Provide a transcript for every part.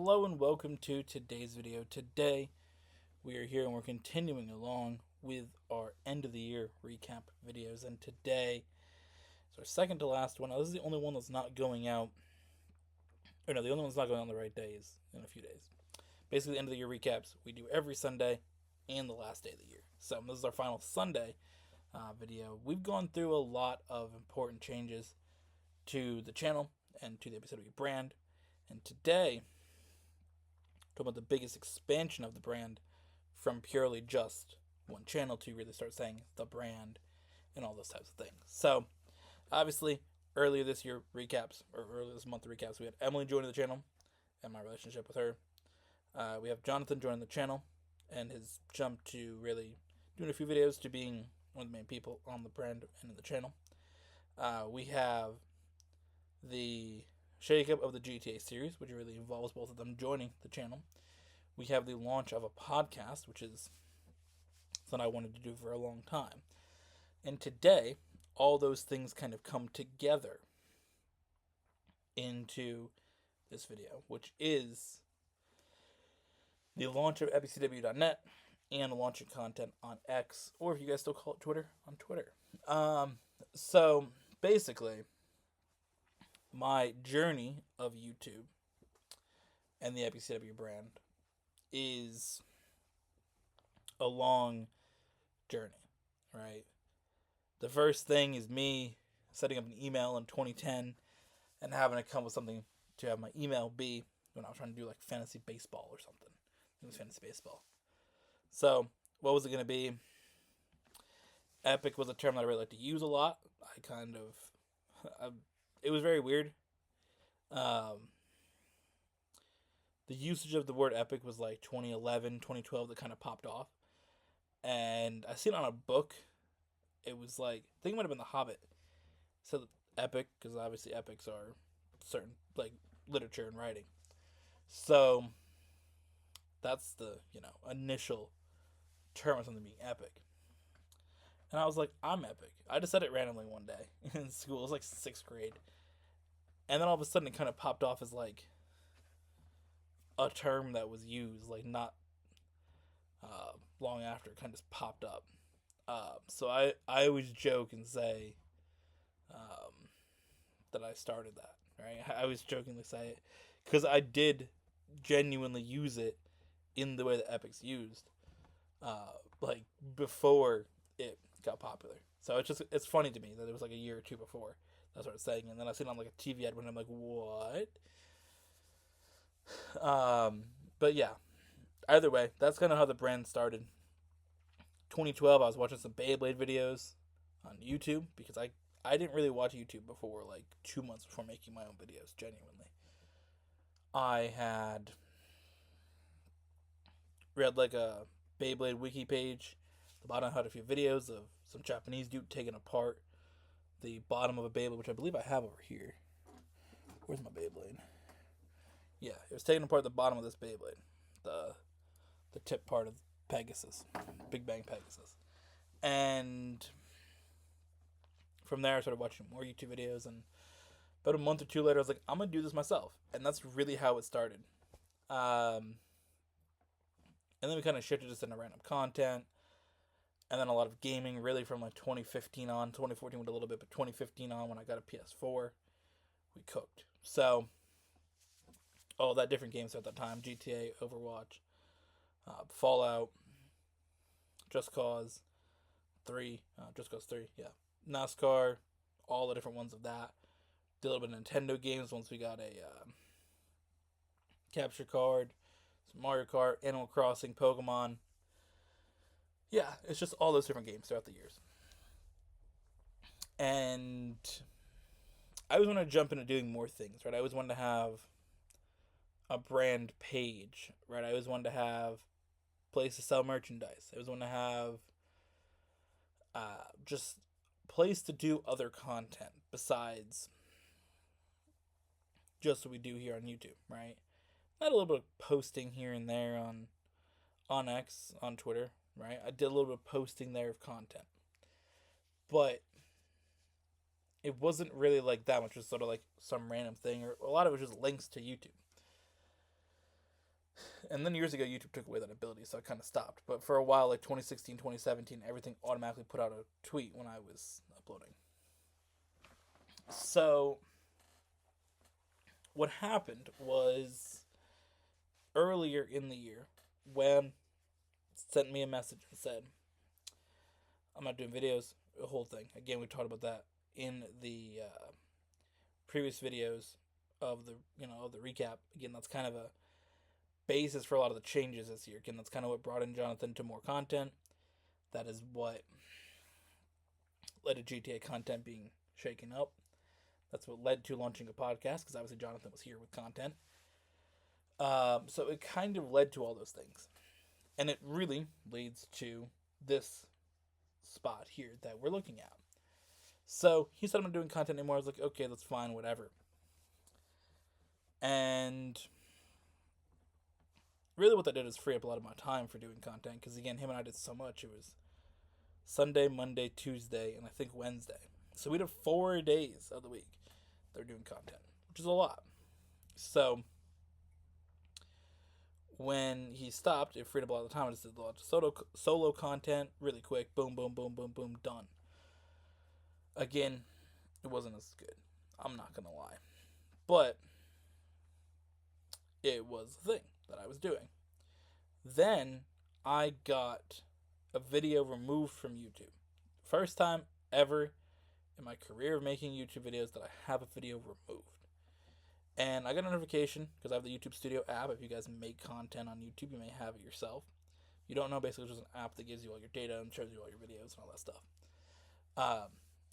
Hello and welcome to today's video. Today we are here and we're continuing along with our end of the year recap videos, and today is our second to last one. Now, this is the only one that's not going out, or no, the only one that's not going on the right days in a few days. Basically, the end of the year recaps we do every Sunday and the last day of the year. So this is our final Sunday video. We've gone through a lot of important changes to the channel and to the Epiccw brand, and today talking about the biggest expansion of the brand from purely just one channel to really start saying the brand and all those types of things. So, obviously, earlier this year recaps, or earlier this month recaps, we had Emily joining the channel and my relationship with her. We have Jonathan joining the channel and his jump to really doing a few videos to being one of the main people on the brand and in the channel. We have the shakeup of the GTA series, which really involves both of them joining the channel. We have the launch of a podcast, which is something I wanted to do for a long time. And today, all those things kind of come together into this video, which is the launch of epiccw.net and the launch of content on X, or if you guys still call it Twitter, on Twitter. So basically, my journey of YouTube and the Epiccw brand is a long journey, right? The first thing is me setting up an email in 2010 and having to come with something to have my email be when I was trying to do like fantasy baseball or something. It was fantasy baseball. So, what was it going to be? Epic was a term that I really like to use a lot. It was very weird. The usage of the word epic was like 2011, 2012 that kind of popped off. And I seen it on a book. It was like, I think it might have been The Hobbit. So epic, because obviously epics are certain, like, literature and writing. So that's the, initial term of something being epic. And I was like, I'm epic. I just said it randomly one day in school. It was like 6th grade. And then all of a sudden it kind of popped off as like a term that was used, like not long after it kind of just popped up. So I always joke and say that I started that, right? I always jokingly say it because I did genuinely use it in the way that Epic's used, like before it got popular. So it's funny to me that it was like a year or two before I started saying it, and then I see it on like a TV ad when I'm like, what? But yeah, either way, that's kind of how the brand started. 2012, I was watching some Beyblade videos on YouTube because I didn't really watch YouTube before like 2 months before making my own videos, genuinely. I had read like a Beyblade wiki page. The bottom had a few videos of some Japanese dude taking apart the bottom of a Beyblade, which I believe I have over here. Where's my Beyblade? Yeah, it was taking apart the bottom of this Beyblade. The tip part of Pegasus. Big Bang Pegasus. And from there I started watching more YouTube videos, and about a month or two later I was like, I'm going to do this myself. And that's really how it started. And then we kind of shifted just into random content. And then a lot of gaming, really from like 2015 on. 2014 went a little bit, but 2015 on, when I got a PS4, we cooked. So, all that different games at that time: GTA, Overwatch, Fallout, Just Cause 3, yeah, NASCAR, all the different ones of that. Did a little bit of Nintendo games once we got a capture card, some Mario Kart, Animal Crossing, Pokemon. Yeah, it's just all those different games throughout the years. And I always want to jump into doing more things, right? I always wanted to have a brand page, right? I always wanted to have a place to sell merchandise. I always wanted to have just place to do other content besides just what we do here on YouTube, right? I had a little bit of posting here and there on X, on Twitter, right? I did a little bit of posting there of content. But it wasn't really like that much. It was sort of like some random thing, or a lot of it was just links to YouTube. And then years ago, YouTube took away that ability, so I kind of stopped. But for a while, like 2016, 2017, everything automatically put out a tweet when I was uploading. So what happened was earlier in the year when sent me a message and said, I'm not doing videos, the whole thing. Again, we talked about that in the previous videos of the recap. Again, that's kind of a basis for a lot of the changes this year. Again, that's kind of what brought in Jonathan to more content. That is what led to GTA content being shaken up. That's what led to launching a podcast, because obviously Jonathan was here with content. So it kind of led to all those things. And it really leads to this spot here that we're looking at. So he said, I'm not doing content anymore. I was like, okay, that's fine, whatever. And really what that did is free up a lot of my time for doing content, because again, him and I did so much. It was Sunday, Monday, Tuesday, and I think Wednesday. So we did 4 days of the week they're doing content, which is a lot. So when he stopped, it freed up a lot of time. I just did a lot of solo content really quick. Boom, boom, boom, boom, boom, done. Again, it wasn't as good. I'm not going to lie. But it was the thing that I was doing. Then I got a video removed from YouTube. First time ever in my career of making YouTube videos that I have a video removed. And I got a notification because I have the YouTube Studio app. If you guys make content on YouTube, you may have it yourself. You don't know, basically, it's just an app that gives you all your data and shows you all your videos and all that stuff.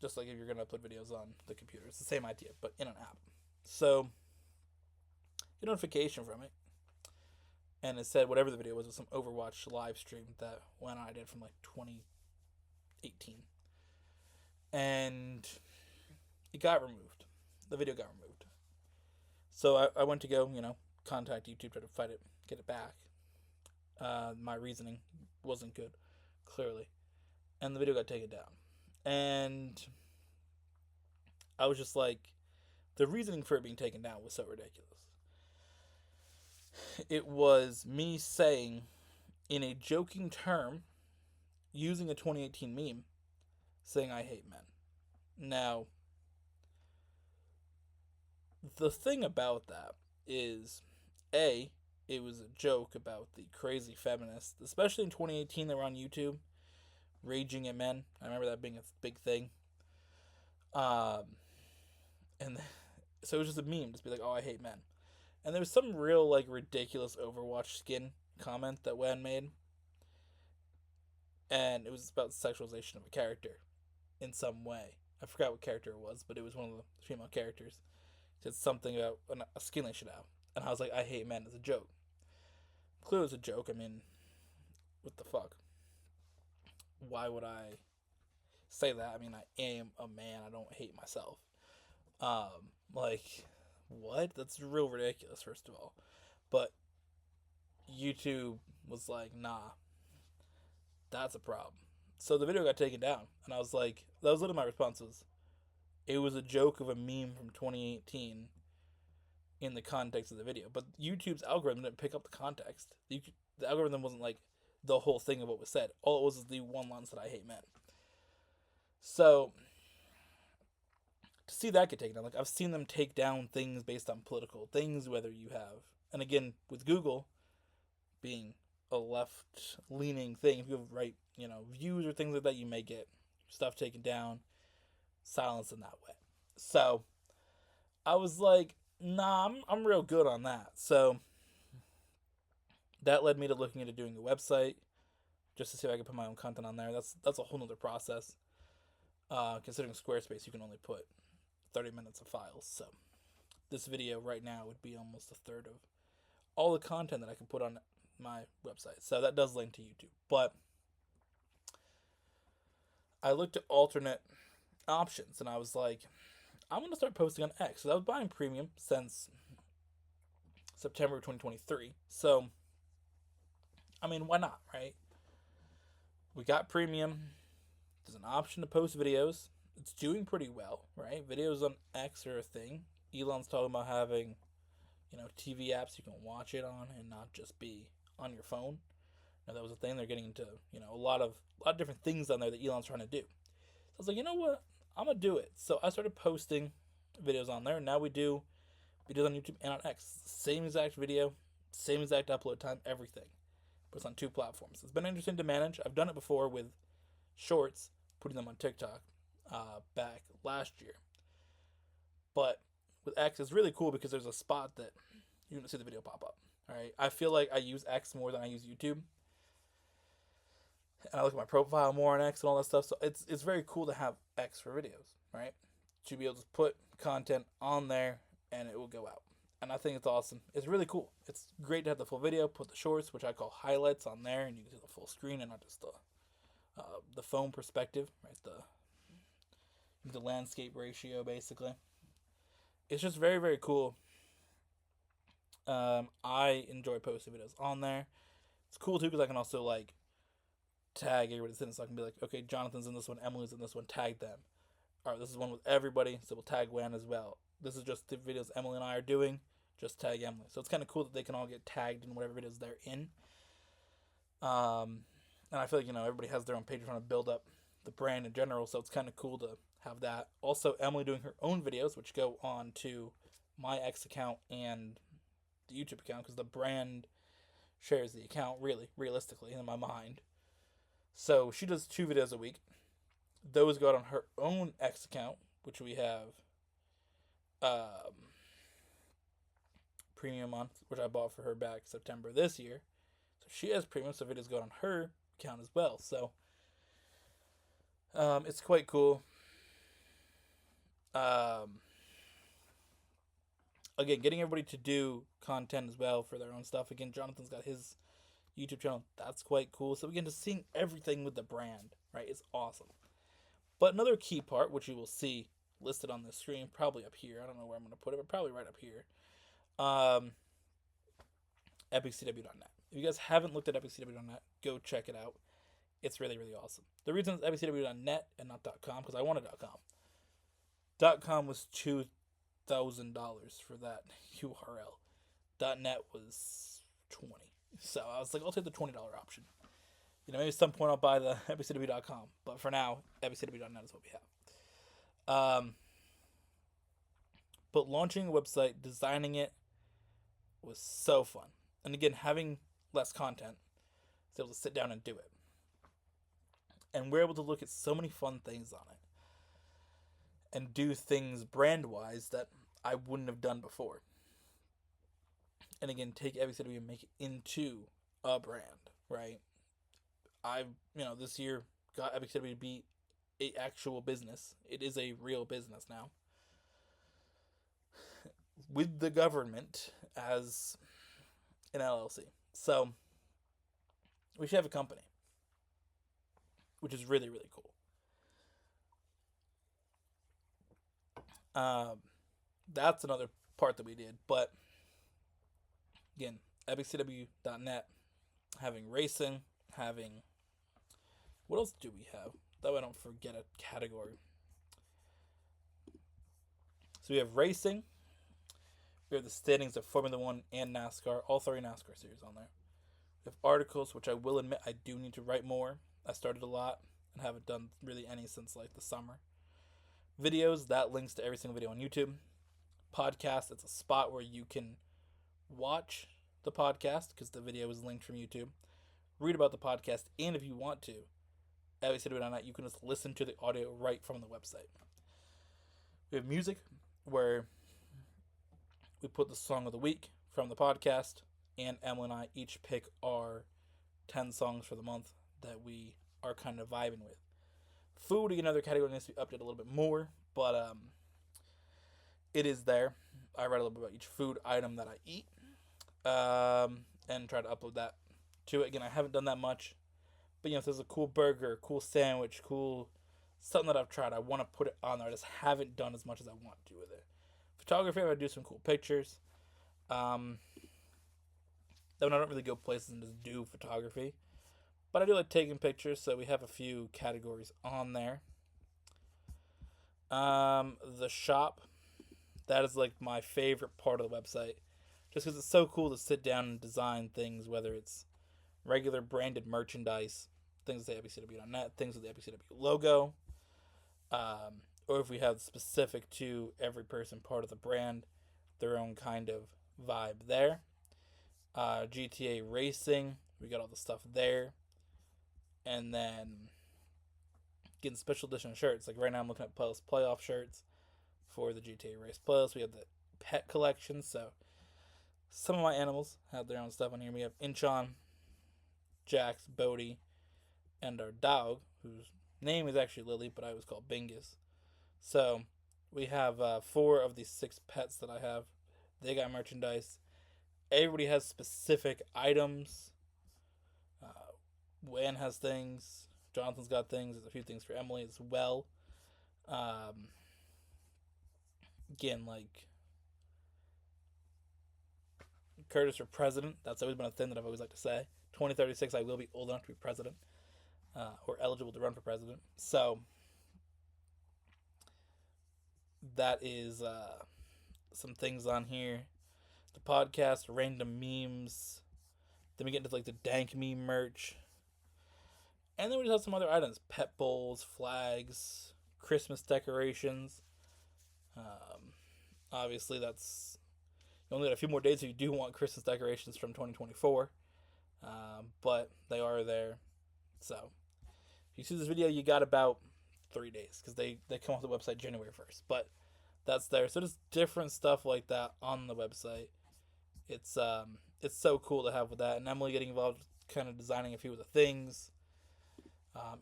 Just like if you're going to upload videos on the computer. It's the same idea, but in an app. So, get a notification from it. And it said whatever the video was some Overwatch live stream that one I did from like 2018. And it got removed. The video got removed. So I went to go, contact YouTube, try to fight it, get it back. My reasoning wasn't good, clearly. And the video got taken down. And I was just like, the reasoning for it being taken down was so ridiculous. It was me saying, in a joking term, using a 2018 meme, saying I hate men. Now, the thing about that is, A, it was a joke about the crazy feminists, especially in 2018, they were on YouTube, raging at men. I remember that being a big thing. And so it was just a meme, just be like, oh, I hate men. And there was some real, ridiculous Overwatch skin comment that Wen made. And it was about sexualization of a character in some way. I forgot what character it was, but it was one of the female characters. It said something about a skin they should have. And I was like, I hate men as a joke. Clearly it was a joke. I mean, what the fuck? Why would I say that? I mean, I am a man. I don't hate myself. What? That's real ridiculous, first of all. But YouTube was like, nah, that's a problem. So the video got taken down. And I was like, that was literally my response was, it was a joke of a meme from 2018 in the context of the video. But YouTube's algorithm didn't pick up the context. The algorithm wasn't like the whole thing of what was said. All it was the one line that I hate men. So to see that get taken down, I've seen them take down things based on political things, whether you have, and again, with Google being a left-leaning thing, if you have right, views or things like that, you may get stuff taken down, silenced in that way. So I was like, nah, I'm real good on that. So that led me to looking into doing a website just to see if I could put my own content on there. That's a whole nother process. Considering Squarespace, you can only put 30 minutes of files. So this video right now would be almost a third of all the content that I can put on my website. So that does link to YouTube. But I looked at alternate options and I was like, I'm going to start posting on X. So I was buying premium since September 2023. So, I mean, why not, right? We got premium. There's an option to post videos. It's doing pretty well, right? Videos on X are a thing. Elon's talking about having TV apps you can watch it on and not just be on your phone. Now that was a thing. They're getting into a lot of different things on there that Elon's trying to do. So I was like, you know what, I'm gonna do it. So I started posting videos on there. Now we do videos on YouTube and on X. Same exact video, same exact upload time, everything. But it's on 2 platforms. It's been interesting to manage. I've done it before with shorts, putting them on TikTok back last year. But with X, it's really cool because there's a spot that you can see the video pop up. All right, I feel like I use X more than I use YouTube, and I look at my profile more on X and all that stuff. So it's very cool to have X for videos, right? To be able to put content on there and it will go out. And I think it's awesome. It's really cool. It's great to have the full video, put the shorts, which I call highlights, on there, and you can see the full screen and not just the phone perspective, right? The landscape ratio, basically. It's just very, very cool. I enjoy posting videos on there. It's cool too because I can also like tag everybody that's in it, so I can be like, okay, Jonathan's in this one, Emily's in this one, tag them. All right, this is one with everybody, so we'll tag Wan as well. This is just the videos Emily and I are doing. Just tag Emily. So it's kind of cool that they can all get tagged in whatever videos they're in. And I feel like everybody has their own page trying to build up the brand in general, so it's kind of cool to have that. Also, Emily doing her own videos, which go on to my X account and the YouTube account, because the brand shares the account, really, realistically, in my mind. So she does 2 videos a week. Those go out on her own X account, which we have premium on, which I bought for her back September this year. So she has premium, so videos go out on her account as well. So it's quite cool. Again, getting everybody to do content as well for their own stuff. Again, Jonathan's got his YouTube channel. That's quite cool. So again, just seeing everything with the brand, right, is awesome. But another key part, which you will see listed on the screen, probably up here. I don't know where I'm going to put it, but probably right up here. Epiccw.net. If you guys haven't looked at Epiccw.net, go check it out. It's really, really awesome. The reason it's Epiccw.net and not .com, because I wanted .com. .com was $2,000 for that URL. .net was $20. So I was like, I'll take the $20 option. Maybe at some point I'll buy the epiccw.com. But for now, epiccw.net is what we have. But launching a website, designing it, was so fun. And again, having less content, I was able to sit down and do it. And we're able to look at so many fun things on it. And do things brand-wise that I wouldn't have done before. And again, take Epiccw and make it into a brand, right? I've, this year got Epiccw to be an actual business. It is a real business now. With the government as an LLC. So, we should have a company. Which is really, really cool. That's another part that we did. But, again, epiccw.net, having racing, having... What else do we have? That way I don't forget a category. So we have racing. We have the standings of Formula 1 and NASCAR. All 3 NASCAR series on there. We have articles, which I will admit I do need to write more. I started a lot and haven't done really any since like the summer. Videos, that links to every single video on YouTube. Podcast, it's a spot where you can watch the podcast because the video is linked from YouTube. Read about the podcast, and if you want to, Epiccw.net, you can just listen to the audio right from the website. We have music, where we put the song of the week from the podcast, and Emily and I each pick our 10 songs for the month that we are kind of vibing with. Food, another category, needs to be updated a little bit more, but it is there. I write a little bit about each food item that I eat, and try to upload that to it. Again, I haven't done that much, but if there's a cool burger, cool sandwich, cool something that I've tried, I want to put it on there. I just haven't done as much as I want to with it. Photography, I would do some cool pictures. Then I don't really go places and just do photography, but I do like taking pictures, so we have a few categories on there. The shop, that is like my favorite part of the website. just because it's so cool to sit down and design things, whether it's regular branded merchandise, things with the epiccw.net, things with the epiccw logo, or if we have specific to every person part of the brand, their own kind of vibe there. GTA Racing, we got all the stuff there. And then getting special edition shirts. Like right now I'm looking at playoff shirts for the GTA Race Plus. We have the pet collection, so some of my animals have their own stuff on here. We have Inchon, Jax, Bodie, and our dog, whose name is actually Lily, but I always call Bingus. So we have 4 of these 6 pets that I have. They got merchandise. Everybody has specific items. Wan has things. Jonathan's got things. There's a few things for Emily as well. Again, like Curtis for president. That's always been a thing that I've always liked to say. 2036, I will be old enough to be president, or eligible to run for president. So that is some things on here. The podcast, random memes. Then we get into like the dank meme merch. And then we just have some other items. Pet bowls, flags, Christmas decorations. Obviously, that's... You only got a few more days if you do want Christmas decorations from 2024. But they are there. So, if you see this video, you got about 3 days. Because they come off the website January 1st. But that's there. So, just different stuff like that on the website. It's so cool to have with that. And Emily getting involved kind of designing a few of the things.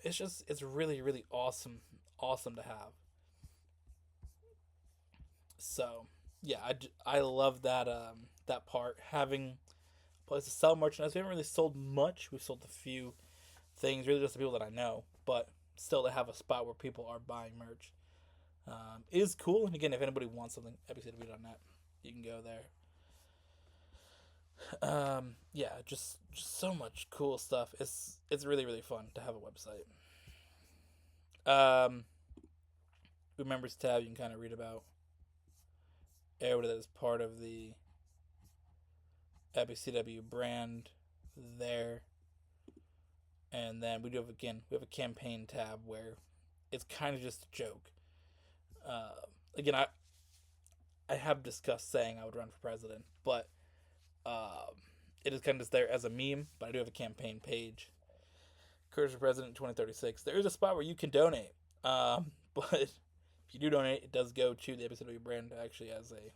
It's really, really awesome to have. So, yeah, I love that that part. Having a place to sell merchandise. We haven't really sold much. We've sold a few things, really just the people that I know. But still to have a spot where people are buying merch is cool. And again, if anybody wants something, epiccw.net, you can go there. Yeah, just so much cool stuff. It's really, really fun to have a website. The members tab, you can kind of read about everybody that is part of the Epiccw brand there. And then we have a campaign tab where it's kind of just a joke. Again, I have discussed saying I would run for president, but it is kind of just there as a meme. But I do have a campaign page. Curtis for President 2036. There is a spot where you can donate, but if you do donate, it does go to the Epiccw brand actually as a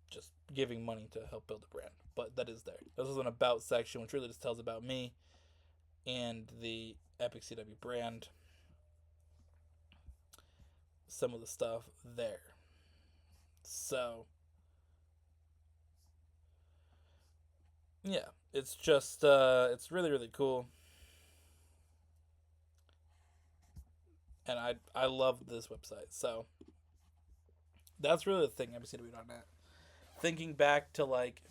just giving money to help build the brand. But that is there. This is an about section, which really just tells about me and the Epiccw brand. Some of the stuff there. So, yeah, it's just, it's really, really cool. And I love this website. So, that's really the thing, epiccw.net. Thinking back to, like,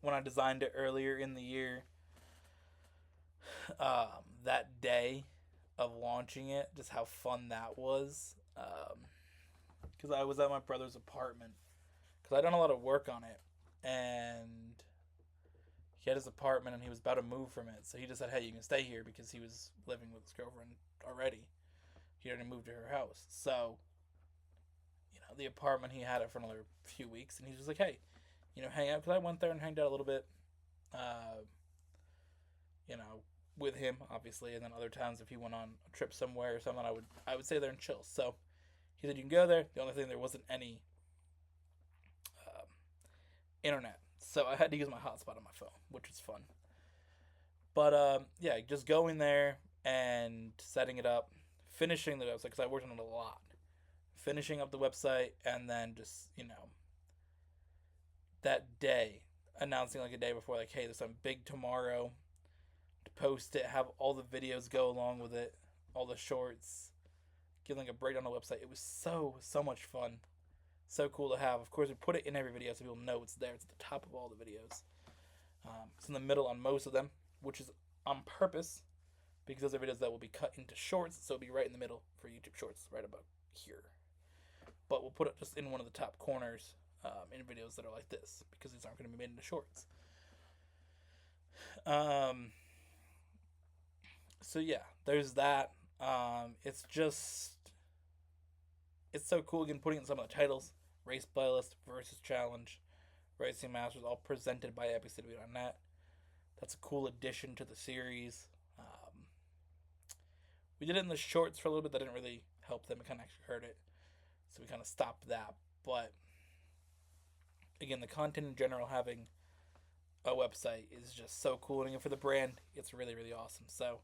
when I designed it earlier in the year, that day of launching it, just how fun that was. Because I was at my brother's apartment. Because I'd done a lot of work on it. And he had his apartment and he was about to move from it. So he just said, hey, you can stay here, because he was living with his girlfriend already. He already moved to her house. So, you know, the apartment, he had it for another few weeks. And he was like, hey, you know, hang out. Because I went there and hanged out a little bit. You know, with him, obviously. And then other times, if he went on a trip somewhere or something, I would stay there and chill. So he said, you can go there. The only thing, there wasn't any internet. So I had to use my hotspot on my phone, which was fun. But, yeah, just going there and setting it up, finishing the website, because I worked on it a lot. Finishing up the website, and then just, you know, that day, announcing like a day before, like, hey, there's something big tomorrow, to post it, have all the videos go along with it, all the shorts, giving like a breakdown on the website. It was so much fun. So cool to have. Of course, we put it in every video so people know it's there. It's at the top of all the videos. It's in the middle on most of them, which is on purpose, because those are videos that will be cut into shorts, so it'll be right in the middle for YouTube Shorts, right about here. But we'll put it just in one of the top corners, in videos that are like this, because these aren't going to be made into shorts. So yeah, there's that. It's so cool again putting in some of the titles: Race Playlist, Versus Challenge, Racing Masters, all presented by Epiccw.net. That's a cool addition to the series. We did it in the shorts for a little bit. That didn't really help them. It kind of actually hurt it. So we kind of stopped that. But again, the content in general, having a website is just so cool. And again, for the brand, it's really, really awesome. So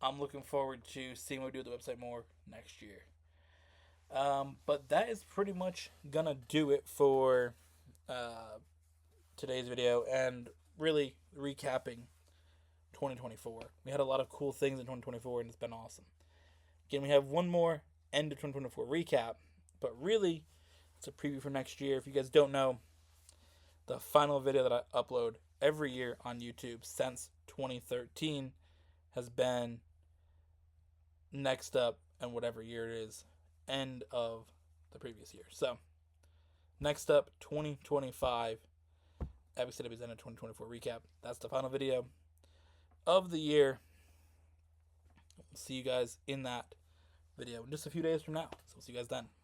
I'm looking forward to seeing what we do with the website more next year. But that is pretty much gonna do it for today's video, and really recapping 2024. We had a lot of cool things in 2024, and it's been awesome. Again, we have one more end of 2024 recap, but really, it's a preview for next year. If you guys don't know, the final video that I upload every year on YouTube since 2013 has been next up, and whatever year it is, end of the previous year. So, next up, 2025, Epiccw's end of 2024 recap. That's the final video of the year. We'll see you guys in that video in just a few days from now. So we'll see you guys then.